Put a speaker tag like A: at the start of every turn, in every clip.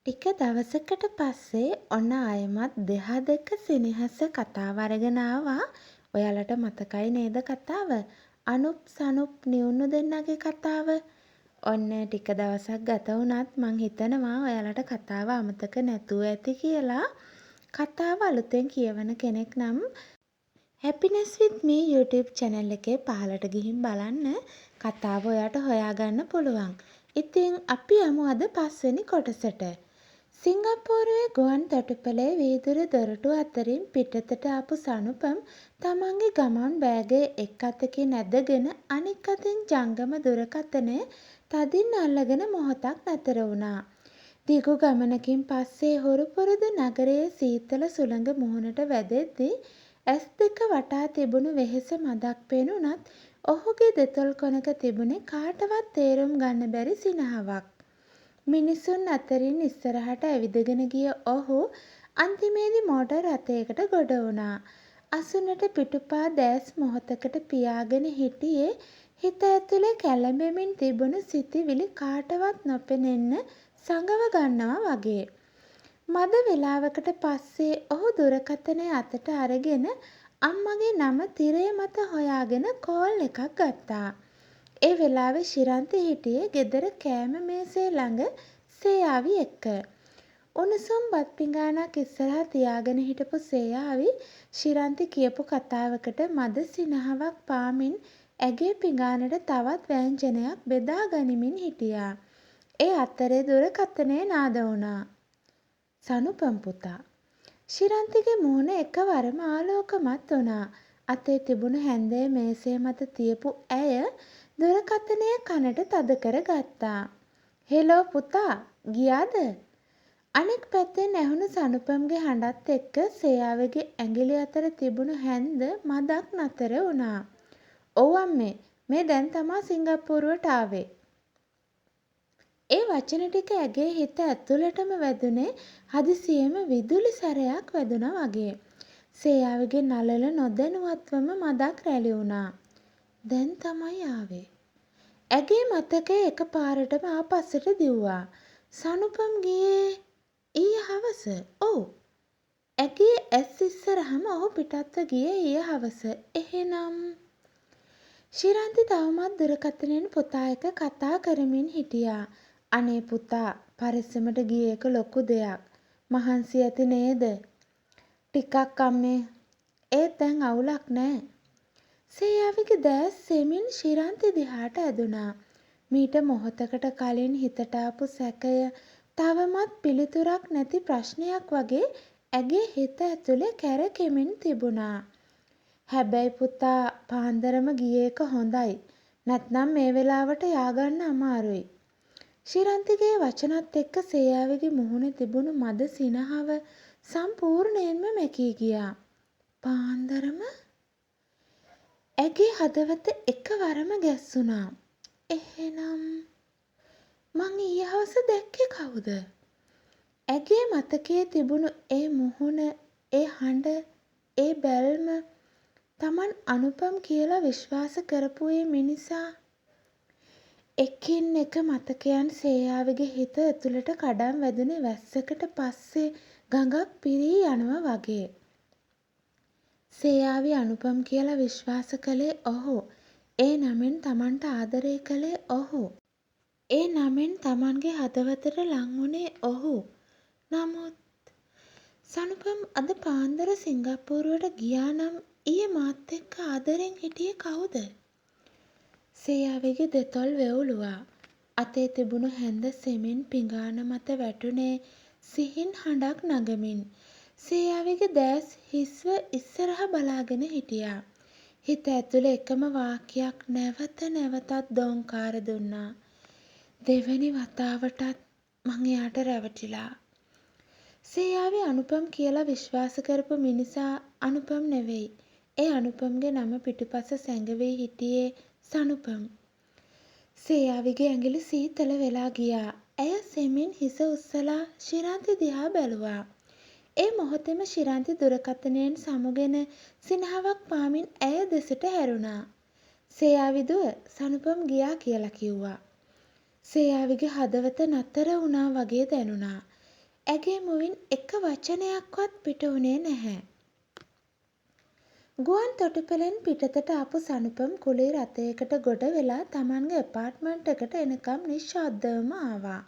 A: ටික දවසකට පස්සේ ඔන්න ආයෙමත් දෙහා දෙක සෙනෙහස කතාව අරගෙන ආවා. ඔයාලට මතකයි නේද කතාව? අනුප් සනුප් නිවුනු දෙන්නගේ කතාව. ඔන්න ටික දවසක් ගත වුණත් මං හිතනවා ඔයාලට කතාව අමතක නැතුව ඇති කියලා. කතාව අලුතෙන් කියවන කෙනෙක් නම් Happiness with me YouTube channel එකේ පහළට ගිහින් බලන්න. කතාව ඔයාට හොයාගන්න පුළුවන්. ඉතින් අපි යමු අද 5 වෙනි කොටසට. සිංගප්පූරුවේ ගුවන් තොටුපළේ වීදුරු දොරටු අතරින් පිටතට ආපු සනුපම් තමන්ගේ ගමන් බෑගය එක් අතකින් ඇදගෙන අනික් අතින් ජංගම දුරකථනය තදින් අල්ලගෙන මොහොතක් නතර වුණා. දිගු ගමනකින් පස්සේ හුරු පුරුදු නගරයේ සීතල සුළඟ මුහුණට වැදෙද්දී ඇස් දෙක වටා තිබුණු වෙහෙස මදක් පෙනුනත් ඔහුගේ දෙතොල් කොනක තිබුණේ කාටවත් තේරුම් ගන්න බැරි සිනහවක්. මිනිසුන් අතරින් ඉස්සරහට ඇවිදගෙන ගිය ඔහු අන්තිමේදී මෝටර් රථයකට ගොඩ වුණා. අසුනට පිටුපා දැස් මොහොතකට පියාගෙන හිටියේ හිත ඇතුලේ කැළඹෙමින් තිබුණු සිතිවිලි කාටවත් නොපෙනෙන්න සඟව ගන්නවා වගේ. මද වේලාවකට පස්සේ ඔහු දුරකථනය අතට අරගෙන අම්මගේ නම තිරය මත හොයාගෙන කෝල් එකක් ගත්තා. ඒ වෙලාවේ ශිරන්ති හිටියේ ගෙදර කෑම මේසේ ළඟ සේයාවි එක්ක. උණුසුම් බත් පිඟානක් ඉස්සරහා තියාගෙන හිටපු සේයාවි ශිරන්ති කියපු කතාවකට මද සිනහවක් පාමින් ඇගේ පිඟානට තවත් ව්‍යංජනයක් බෙදා ගනිමින් හිටියා. ඒ අතරේ දුරකථනය නාද වුණා. සනුපම් පුතා. ශිරන්තිගේ මුහුණ එකවරම ආලෝකමත් වුණා. අතේ තිබුණු හැන්දේ මේසේ මත තියපු ඇය දුරකථනය කනට තද කර ගත්තා. හෙලෝ පුතා ගියාද? අනෙක් පැත්තෙන් ඇහුණු සනුපම්ගේ හඬත් එක්ක සේයාවගේ ඇඟිලි අතර තිබුණු හැන්ද මදක් නතර වුණා. ඔව් අම්මේ මේ දැන් තමා සිංගප්පූරුවට ආවේ. ඒ වචන ටික ඇගේ හිත ඇතුළටම වැදුනේ හදිසියෙම විදුලි සැරයක් වැදුනා වගේ. සේයාවගේ නළල නොදැනුවත්වම මදක් රැලි වුණා. දැන් තමයි ආවේ. ඇගේ මතකය එකපාරටම ආපස්සට දිව්වා. සනුපම් ගියේ ඊයේ හවස. ඔව්. ඇගේ ඇස් ඉස්සරහම ඔහු පිටත්ව ගියේ ඊයේ හවස. එහෙනම් ශිරන්ති තවමත් දුරකථනයෙන් පුතා එක්ක කතා කරමින් හිටියා. අනේ පුතා පරිස්සමට ගිය එක ලොකු දෙයක්. මහන්සි ඇති නේද? ටිකක් අම්මේ. ඒත් දැන් අවුලක් නෑ. සේයාවිගේ දැස් සෙමින් ශිරන්ති දිහාට ඇදුනා. මීට මොහොතකට කලින් හිතට ආපු සැකය තවමත් පිළිතුරක් නැති ප්‍රශ්නයක් වගේ ඇගේ හිත ඇතුලේ කැරකෙමින් තිබුණා. හැබැයි පුතා පාන්දරම ගිය එක හොඳයි. නැත්නම් මේ වෙලාවට ය아가න්න අමාරුයි. ශිරන්තිගේ වචනත් එක්ක සේයාවිගේ මුහුණේ තිබුණු මද සිනහව සම්පූර්ණයෙන්ම මැකී ගියා. පාන්දරම? ඇගේ හදවත එකවරම ගැස්සුණා. එහෙනම් මං ඊයේ හවස දැක්කේ කවුද? ඇගේ මතකයේ තිබුණු ඒ මුහුණ, ඒ හඬ, ඒ බැල්ම තමන් අනුපම් කියලා විශ්වාස කරපු ඒ මිනිසා. එකින් එක මතකයන් සේයාවගේ හිත ඇතුළට කඩම් වැදුනේ වැස්සකට පස්සේ ගඟක් පිරී යනවා වගේ. සේයාවි අනුපම් කියලා විශ්වාස කළේ ඔහු. ඒ නමෙන් තමන්ට ආදරය කළේ ඔහු. ඒ නමෙන් තමන්ගේ හදවතට ලං වුණේ ඔහු. නමුත් සනුපම් අද පාන්දර සිංගප්පූරුවට ගියා නම් ඊයේ මාත් එක්ක ආදරෙන් හිටියේ කවුද? සේයාවිගේ දෙතොල් වෙවුලුවා. අතේ තිබුණු හැන්ද සෙමින් පිඟාන මත වැටුනේ සිහින් හඬක් නගමින්. සේයාවිගේ දැස් හිස්ව ඉස්සරහ බලාගෙන හිටියා. හිත ඇතුලේ එකම වාක්‍යයක් නැවත නැවතත් දෝංකාර දුන්නා. දෙවැනි වතාවටත් මං එයාට රැවටිලා. සේයාවි අනුපම් කියලා විශ්වාස කරපු මිනිසා අනුපම් නෙවෙයි. ඒ අනුපම්ගේ නම පිටුපස සැඟවී හිටියේ සනුපම්. සේයාවිගේ ඇඟිලි සීතල වෙලා ගියා. ඇය සෙමින් හිස උස්සලා ශිරන්ති දිහා බැලුවා. ඒ මොහොතේම ශිරන්ති දුරකථනයෙන් සමුගෙන සිනහවක් පාමින් ඇය දෙසට හැරුණා. සේයාවි දුව සනුපම් ගියා කියලා කිව්වා. සේයාවිගේ හදවත නතර වුණා වගේ දැනුණා. ඇගේ මුවින් එක වචනයක්වත් පිට වුණේ නැහැ. ගුවන් තොටුපළෙන් පිටතට ආපු සනුපම් කුලී රථයකට ගොඩ වෙලා තමන්ගේ ඇපාර්ට්මන්ට් එකට එනකම් නිශ්ශබ්දවම ආවා.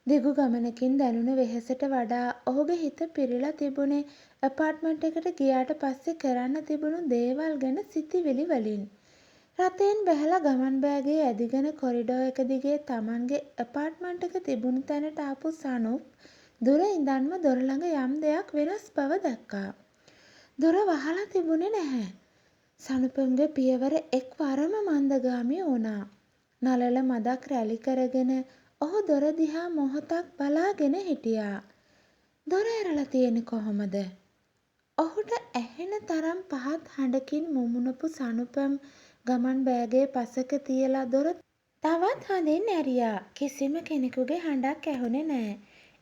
A: දිගු ගමනකින් දැනුණු වෙහෙසට වඩා ඔහුගේ හිත පිරීලා තිබුණේ ඇපාර්ට්මන්ට් එකට ගියාට පස්සේ කරන්න තිබුණු දේවල් ගැන සිතිවිලි වලින්. රථයෙන් බැහැලා ගමන් බෑගේ ඇදිගෙන කොරිඩෝ එක දිගේ තමන්ගේ ඇපාර්ට්මන්ට් එක තිබුණු තැනට ආපු සනුප් දුර ඉඳන්ම දොර ළඟ යම් දෙයක් වෙනස් බව දැක්කා. දොර වහලා තිබුණේ නැහැ. සනුපම්ගේ පියවර එක්වරම මන්දගාමී වුණා. නළල මදක් රැලි කරගෙන ඔහු දොර දිහා මොහොතක් බලාගෙන හිටියා. දොර ඇරලා තියෙන්නේ කොහොමද? ඔහුට ඇහෙන තරම් පහත් හඬකින් මුමුණපු සනුපම් ගමන් බෑගේ පසෙක තියලා දොර තවත් හොඳින් ඇරියා. කිසිම කෙනෙකුගේ හඬක් ඇහුනේ නෑ.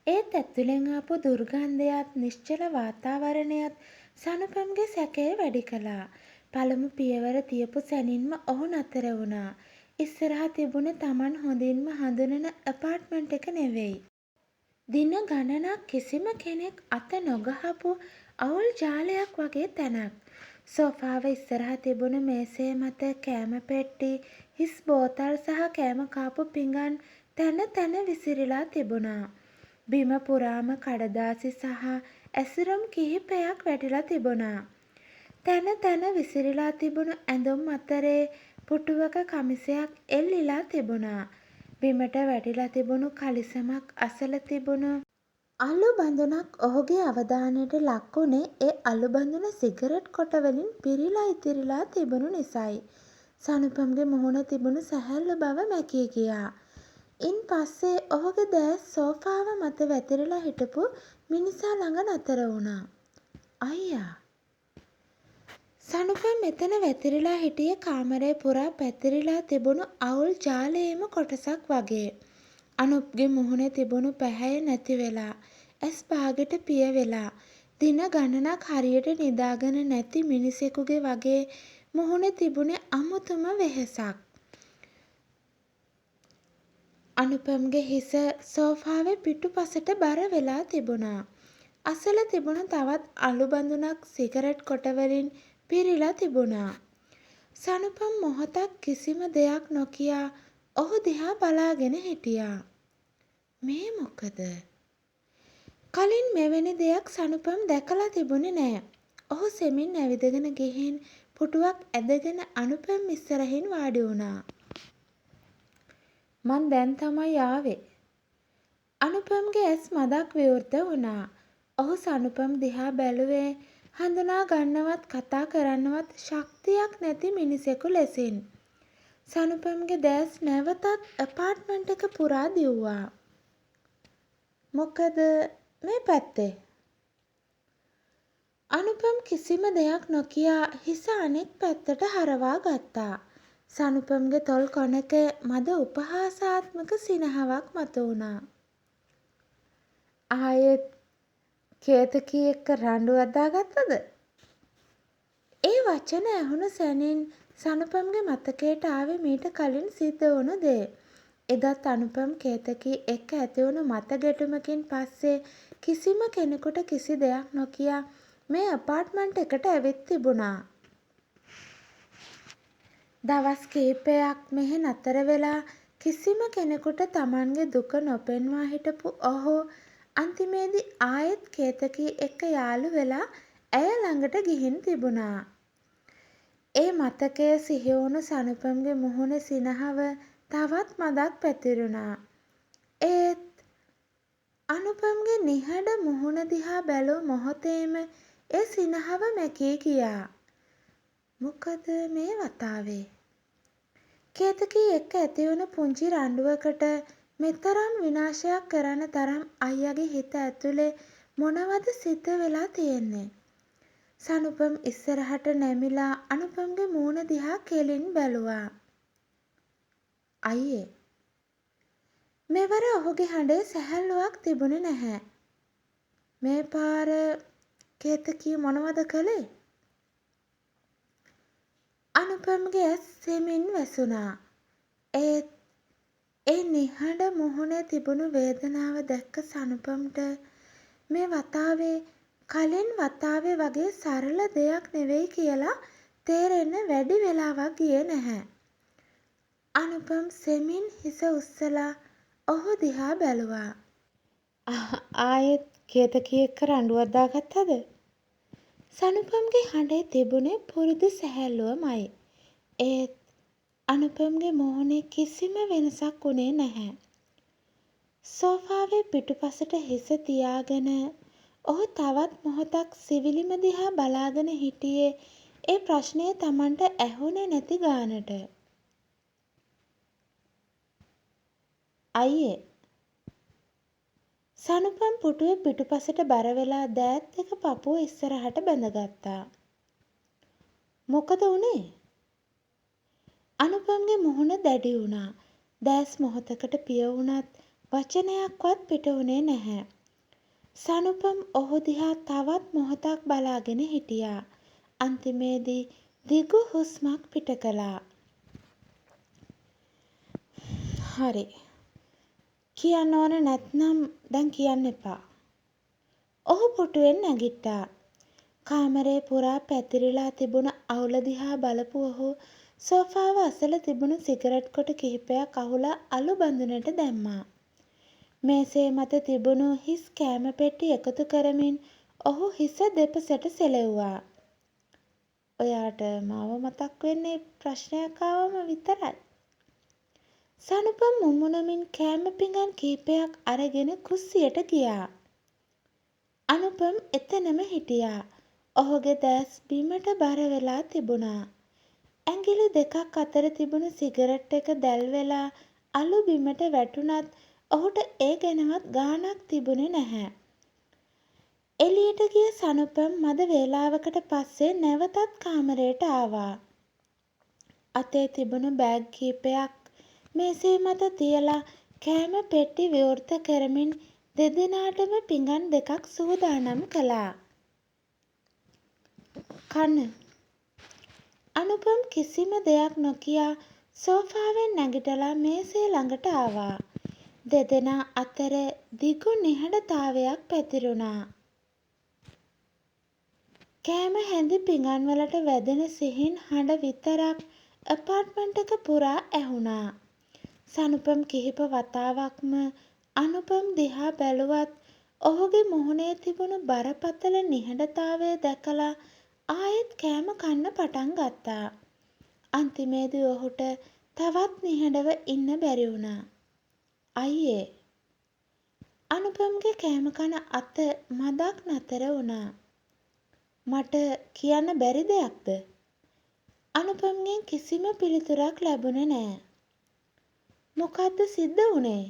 A: ඒත් ඇතුලෙන් ආපු දුර්ගන්ධයත් නිශ්චල වාතාවරණයත් සනුපම්ගේ සැකය වැඩි කළා. පළමු පියවර තියපු සැනින්ම ඔහු නතර වුණා. ඉස්සරහා තිබුණේ තමන් හොඳින්ම හඳුනන ඇපාර්ට්මන්ට් එක නෙවෙයි. දින ගණනක් කිසිම කෙනෙක් අත නොගහපු අවුල් ජාලයක් වගේ තැනක්. සෝෆාව ඉස්සරහා තිබුණු මේසය මත කෑම පෙට්ටි, හිස් බෝතල් සහ කෑම කාපු පිඟන් තැන තැන විසිරිලා තිබුණා. බිම පුරාම කඩදාසි සහ ඇසුරම් කිහිපයක් වැටිලා තිබුණා. තැන තැන විසිරිලා තිබුණු ඇඳුම් අතරේ පුටුවක කමිසයක් එල්ලිලා තිබුණා. බිමට වැටිලා තිබුණු කලිසමක් අසල තිබුණු අලු බඳුනක් ඔහුගේ අවධානයට ලක් වුණේ ඒ අලු බඳුන සිගරට් කොට වලින් පිරීලා ඉතිරිලා තිබුණු නිසයි. සනුපම්ගේ මුහුණ තිබුණු සැහැල්ලු බව මැකී ගියා. ඉන් පස්සේ ඔහුගේ දැස් සෝෆාව මත වැතිරිලා හිටපු මිනිසා ළඟ නතර වුණා. අයියා! සනුපම් මෙතන වැතිරිලා හිටියේ කාමරය පුරා පැතිරිලා තිබුණු අවුල් ජාලයේම කොටසක් වගේ. අනුප්ගේ මුහුණේ තිබුණු පැහැය නැති වෙලා, ඇස් පාගෙට පිය වෙලා, දින ගණනක් හරියට නිදාගෙන නැති මිනිසෙකුගේ වගේ මුහුණේ තිබුණේ අමුතුම වෙහෙසක්. අනුපම්ගේ හිස සෝෆාවේ පිටුපසට බර වෙලා තිබුණා. අසල තිබුණු තවත් අලු බඳුනක් සිගරට් කොට වලින් පිරීලා තිබුණා. සනුපම් මොහොතක් කිසිම දෙයක් නොකියා ඔහු දිහා බලාගෙන හිටියා. මේ මොකද? කලින් මෙවැනි දෙයක් සනුපම් දැකලා තිබුණේ නෑ. ඔහු සෙමින් ඇවිදගෙන ගිහින් පුටුවක් ඇදගෙන අනුපම් ඉස්සරහින් වාඩි වුණා. මං දැන් තමයි ආවේ. අනුපම්ගේ ඇස් මදක් විවෘත වුණා. ඔහු සනුපම් දිහා බැලුවේ හඳුනා ගන්නවත් කතා කරන්නවත් ශක්තියක් නැති මිනිසෙකු ලෙසින්. සනුපම්ගේ දැස් නැවතත් ඇපාර්ට්මන්ට් එක පුරා දිව්වා. මොකද මේ පැත්තේ? අනුපම් කිසිම දෙයක් නොකියා හිස අනෙක් පැත්තට හරවා ගත්තා. සනුපම්ගේ තොල් කොනක මද උපහාසාත්මක සිනහවක් මතුවුණා. ආයෙත් කේතකී එක්ක රණ්ඩුවක් දාගත්තද? ඒ වචන ඇහුණු සැනින් සනුපම්ගේ මතකයට ආවේ මීට කලින් සිද්ධ වුණු දේ. එදත් අනුපම් කේතකී එක්ක ඇතිවුණු මත ගැටුමකින් පස්සේ කිසිම කෙනෙකුට කිසි දෙයක් නොකියා මේ ඇපාර්ට්මන්ට් එකට ඇවිත් තිබුණා. දවස් කිහිපයක් මෙහි නතර වෙලා කිසිම කෙනෙකුට තමන්ගේ දුක නොපෙන්වා හිටපු ඔහු අන්තිමේදී ආයෙත් කේතකී එක්ක යාළු වෙලා ඇය ළඟට ගිහින් තිබුණා. ඒ මතකය සිහි වුණු සනුපම්ගේ මුහුණේ සිනහව තවත් මදක් පැතිරුණා. ඒත් අනුපම්ගේ නිහඬ මුහුණ දිහා බැලූ මොහොතේම ඒ සිනහව මැකී ගියා. මොකද මේ වතාවේ? කේතකී එක්ක ඇතිවුණු පුංචි රණ්ඩුවකට මෙතරම් විනාශයක් කරන්න තරම් අයියාගේ හිත ඇතුලේ මොනවද සිද්ධ වෙලා තියෙන්නේ? සනුපම් ඉස්සරහට නැමිලා අනුපම්ගේ මූණ දිහා කෙලින් බැලුවා. අයියේ. මෙවර ඔහුගේ හඬේ සැහැල්ලුවක් තිබුණේ නැහැ. මේ පාර කේතකී මොනවද කළේ? අනුපම්ගේ ඇස් සෙමින් වැසුණා. ඒ නිහඬ මුහුණේ තිබුණු වේදනාව දැක්ක සනුපම්ට මේ වතාවේ කලින් වතාවේ වගේ සරල දෙයක් නෙවෙයි කියලා තේරෙන්න වැඩි වෙලාවක් ගියේ නැහැ. අනුපම් සෙමින් හිස උස්සලා ඔහු දිහා බැලුවා. ආයෙත් කේතකී එක්ක රණ්ඩුවක් දාගත්තද? සනුපම්ගේ හඬේ තිබුණේ පුරුදු සැහැල්ලුවමයි. ඒත් අනුපම්ගේ මෝහනේ කිසිම වෙනසක් වුණේ නැහැ. සෝෆාවේ පිටුපසට හිස තියාගෙන ඔහු තවත් මොහොතක් සිවිලිම දිහා බලාගෙන හිටියේ ඒ ප්‍රශ්නය Tamanට ඇහුනේ නැති ගානට. අයියේ. සනුපම් පුටුවේ පිටුපසට බර වෙලා දෑත් දෙක පපුව ඉස්සරහට බැඳගත්තා. මොකද වුනේ? අනුපම්ගේ මුහුණ දැඩි වුණා. දැස් මොහොතකට පිය වුණත් වචනයක්වත් පිට වුණේ නැහැ. සනුපම් ඔහු දිහා තවත් මොහොතක් බලාගෙන හිටියා. අන්තිමේදී දිගු හුස්මක් පිට කළා. හරි. කියන්න ඕන නැත්නම් දැන් කියන්න එපා. ඔහු පුටුවෙන් නැගිට්ටා. කාමරේ පුරා පැතිරිලා තිබුණ අවුල දිහා බලපු ඔහු සෝෆාව අසල තිබුණු සිගරට් කොට කිහිපයක් අහුලා අලු බඳුනට දැම්මා. මේසේ මත තිබුණු හිස් කෑම පෙට්ටි එකතු කරමින් ඔහු හිස දෙපසට සෙලෙව්වා. ඔයාට මාව මතක් වෙන්නේ ප්‍රශ්නයක් ආවම විතරයි. සනුපම් මුමුණමින් කෑම පිඟන් කීපයක් අරගෙන කුස්සියට ගියා. අනුපම් එතනම හිටියා. ඔහුගේ දැස් බිමට බර වෙලා තිබුණා. ඇඟිලි දෙකක් අතර තිබුණු සිගරට් එක දැල් වෙලා අලු බිමට වැටුණත් ඔහුට ඒ ගැනවත් ගාණක් තිබුණේ නැහැ. එළියට ගිය සනුපම් මද වේලාවකට පස්සේ නැවතත් කාමරයට ආවා. අතේ තිබුණු බෑග් කීපයක් මේසේ මත තියලා කෑම පෙට්ටි විවෘත කරමින් දෙදෙනාටම පිඟන් දෙකක් සූදානම් කළා. කන්න. අනුපම් කිසිම දෙයක් නොකියා සෝෆාවෙන් නැගිටලා මේසේ ළඟට ආවා. දෙදෙනා අතර දිගු නිහඬතාවයක් පැතිරුණා. කෑම හැඳි පිඟන් වලට වැදෙන සිහින් හඬ විතරක් ඇපාර්ට්මන්ට් එක පුරා ඇහුණා. සනුපම් කිහිප වතාවක්ම අනුපම් දිහා බැලුවත් ඔහුගේ මුහුණේ තිබුණු බරපතල නිහඬතාවය දැකලා ආයෙත් කෑම කන්න පටන් ගත්තා. අන්තිමේදී ඔහුට තවත් නිහඬව ඉන්න බැරි වුණා. අයියේ. අනුපම්ගේ කෑම කන අත මදක් නතර වුණා. මට කියන්න බැරි දෙයක්ද? අනුපම්ගෙන් කිසිම පිළිතුරක් ලැබුණේ නෑ. මොකද්ද සිද්ධ වුනේ?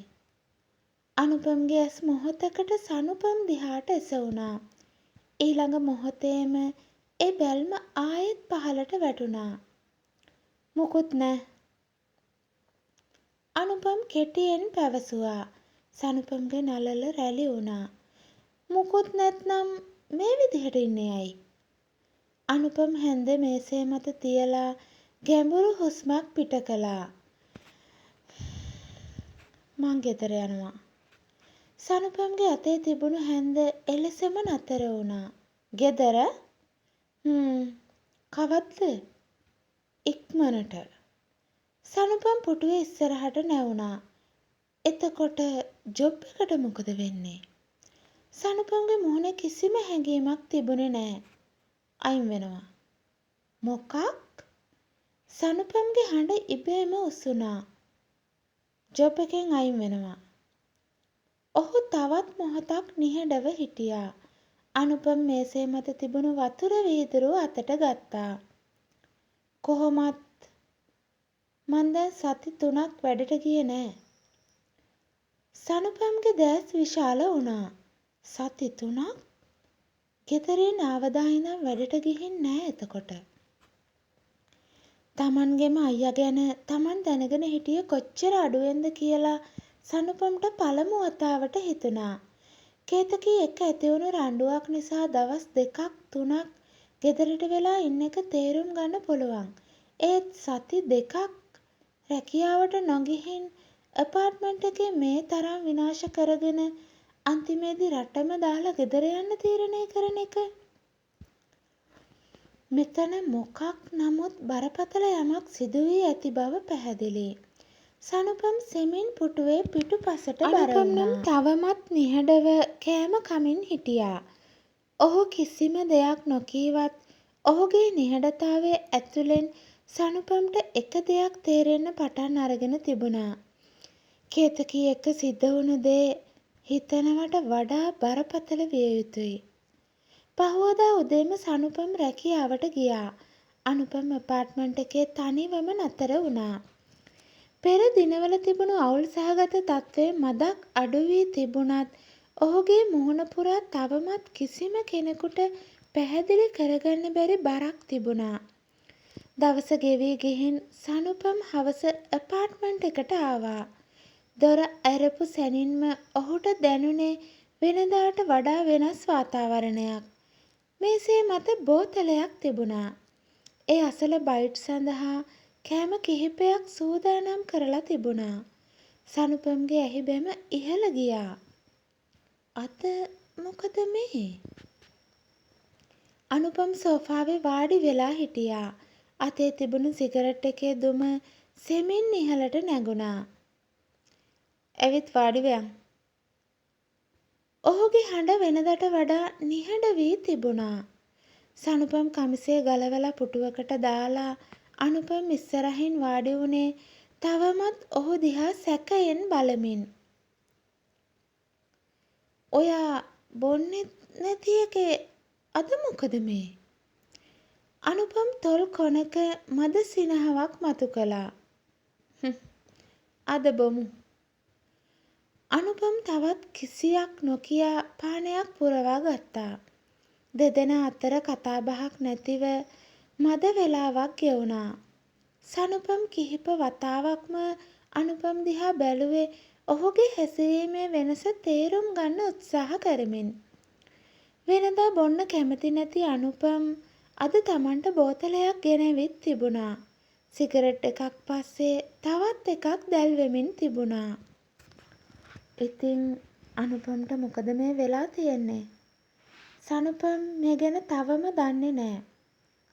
A: අනුපම්ගේ ඇස් මොහොතකට සනුපම් දිහාට එසවුණා. ඊළඟ මොහොතේම ඒ බැල්ම ආයෙත් පහළට වැටුණා. මොකුත් නෑ. අනුපම් කෙටියෙන් පැවසුවා. සනුපම්ගේ නළල රැලි වුණා. මොකුත් නැත්නම් මේ විදිහට ඉන්නේ ඇයි? අනුපම් හැන්ද මේසේ මත තියලා ගැඹුරු හුස්මක් පිට කළා. මං ගෙදර යනවා. සනුපම්ගේ අතේ තිබුණු හැන්ද එලෙසම නතර වුණා. ගෙදර? කවද්ද? ඉක්මනට. සනුපම් පුටුවේ ඉස්සරහට නැවුණා. එතකොට ජොබ් එකට මොකද වෙන්නේ? සනුපම්ගේ මුහුණේ කිසිම හැඟීමක් තිබුණේ නැහැ. අයින් වෙනවා. මොකක්? සනුපම්ගේ හඬ ඉබේම උස්සුණා. ජොබ් එකෙන් අයින් වෙනවා. ඔහු තවත් මොහොතක් නිහඬව හිටියා. අනුපම් මේසේ මත තිබුණු වතුර වීදුරුව අතට ගත්තා. කොහොමත් මං දැන් සති 3ක් වැඩට ගියේ නෑ. සනුපම්ගේ දැස් විශාල වුණා. සති 3ක්? ගෙදරින් ආවදා ඉඳන් වැඩට ගිහින් නෑ එතකොට. තමන්ගේම අයියා ගැන තමන් දැනගෙන හිටියේ කොච්චර අඩුවෙන්ද කියලා සනුපම්ට පළමු වතාවට හිතුණා. කේතකී එක්ක ඇතිවුණු රණ්ඩුවක් නිසා දවස් 2ක් 3ක් ගෙදරට වෙලා ඉන්න එක තේරුම් ගන්න පුළුවන්. ඒත් සති 2ක් රැකියාවට නොගිහින් ඇපාර්ට්මන්ට් එකේ මේ තරම් විනාශ කරගෙන අන්තිමේදී රටම දාලා ගෙදර යන්න තීරණය කරන එක. මෙතන මොකක් නමුත් බරපතල යමක් සිදු වී ඇති බව පැහැදිලියි. සනුපම් සෙමින් පුටුවේ පිටුපසට බර වුණා. තවමත් නිහඬව කෑම කමින් හිටියා. ඔහු කිසිම දෙයක් නොකීවත් ඔහුගේ නිහඬතාවය ඇතුළෙන් සනුපම්ට එක දෙයක් තේරෙන්න පටන් අරගෙන තිබුණා. කේතකී එක්ක සිද්ධ වුණු දේ හිතනවට වඩා බරපතල විය යුතුයි. පහුවදා උදේම සනුපම් රැකියාවට ගියා. අනුපම් ඇපාර්ට්මන්ට් එකේ තනිවම නතර වුණා. පෙර දිනවල තිබුණු අවුල් සහගත තත්ත්වය මදක් අඩු වී තිබුණත් ඔහුගේ මුහුණ පුරා තවමත් කිසිම කෙනෙකුට පැහැදිලි කරගන්න බැරි බරක් තිබුණා. දවස ගෙවී ගිහින් සනුපම් හවස ඇපාර්ට්මන්ට් එකට ආවා. දොර ඇරපු සැනින්ම ඔහුට දැනුනේ වෙනදාට වඩා වෙනස් වාතාවරණයක්. මේසේ මත බෝතලයක් තිබුණා. ඒ අසල බයිට් සඳහා කෑම කිහිපයක් සූදානම් කරලා තිබුණා. සනුපම්ගේ ඇහි බැම ඉහළ ගියා. අද මොකද මේ? අනුපම් සෝෆාවේ වාඩි වෙලා හිටියා. අතේ තිබුණු සිගරට් එකේ දුම සෙමින් ඉහළට නැගුණා. ඇවිත් වාඩි වෙයන්. ඔහුගේ හඬ වෙනදට වඩා නිහඬ වී තිබුණා. සනුපම් කමිසය ගලවලා පුටුවකට දාලා අනුපම් ඉස්සරහින් වාඩි වුණේ තවමත් ඔහු දිහා සැකයෙන් බලමින්. ඔයා බොන්නෙත් නැති එකේ අද මොකද මේ? අනුපම් තොල් කොනක මද සිනහවක් මතු කළා. අද බොමු. අනුපම් තවත් කිසියක් නොකියා පානයක් පුරවා ගත්තා. දෙදෙනා අතර කතාබහක් නැතිව මද වේලාවක් ගෙවුණා. සනුපම් කිහිප වතාවක්ම අනුපම් දිහා බැලුවේ ඔහුගේ හැසිරීමේ වෙනස තේරුම් ගන්න උත්සාහ කරමින්. වෙනදා බොන්න කැමති නැති අනුපම් අද Tamanට බෝතලයක් ගෙනවිත් තිබුණා. සිගරට් එකක් පස්සේ තවත් එකක් දැල්වෙමින් තිබුණා. ඉතින් අනුපම්ට මොකද මේ වෙලා තියෙන්නේ? සනුපම් මේ ගැන තවම දන්නේ නෑ.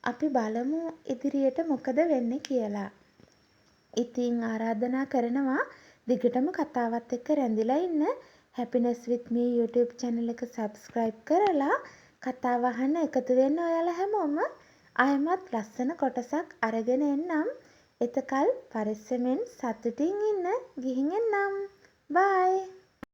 A: අපි බලමු ඉදිරියට මොකද වෙන්නේ කියලා. ඉතින් ආරාධනා කරනවා දිගටම කතාවත් එක්ක රැඳිලා ඉන්න. Happiness with me YouTube channel එක subscribe කරලා කතාව අහන්න එකතු වෙන්න ඔයාලා හැමෝම. ආයෙමත් ලස්සන කොටසක් අරගෙන එන්නම්. එතකල් පරිස්සමෙන් සතුටින් ඉන්න. ගිහින් එන්නම්. bye.